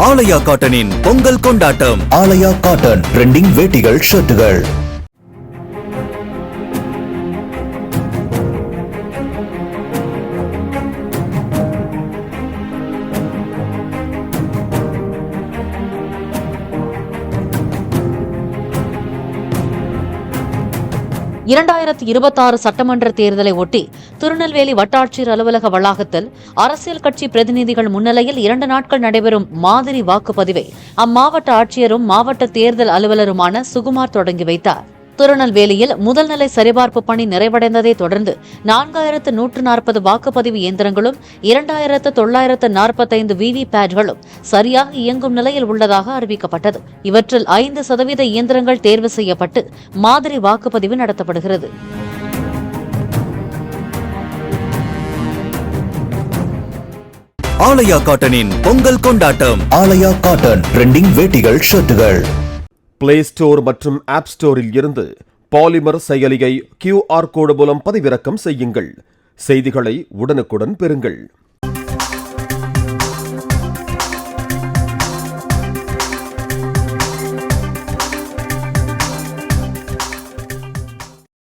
ஆலயா காட்டனின் பொங்கல் கொண்டாட்டம். ஆலயா cotton trending வேட்டிகள், ஷர்ட்டுகள். சட்டமன்ற தேர்தலை ஒட்டி திருநெல்வேலி வட்டாட்சியர் அலுவலக வளாகத்தில் அரசியல் கட்சி பிரதிநிதிகள் முன்னிலையில் 2 நாட்கள் நடைபெறும் மாதிரி வாக்குப்பதிவை அம்மாவட்ட ஆட்சியரும் மாவட்ட தேர்தல் அலுவலருமான சுகுமார் தொடங்கி வைத்தார். திருநெல்வேலியில் முதல்நிலை சரிபார்ப்பு பணி நிறைவடைந்ததை தொடர்ந்து 4140 வாக்குப்பதிவு இயந்திரங்களும் 2945 விவிபேட்களும் சரியாக இயங்கும் நிலையில் உள்ளதாக அறிவிக்கப்பட்டது. இவற்றில் 5% இயந்திரங்கள் தேர்வு செய்யப்பட்டு மாதிரி வாக்குப்பதிவு நடத்தப்படுகிறது. ஆலயா காட்டனின் பொங்கல் கொண்டாட்டம். ஆலயா காட்டன் ட்ரெண்டிங் வேட்டிகள், ஷர்ட்டுகள். பிளே ஸ்டோர் மற்றும் ஆப் ஸ்டோரில் இருந்து பாலிமர் செயலியை QR கோடு மூலம் பதிவிறக்கம் செய்யுங்கள். செய்திகளை உடனுக்குடன் பெறுங்கள்.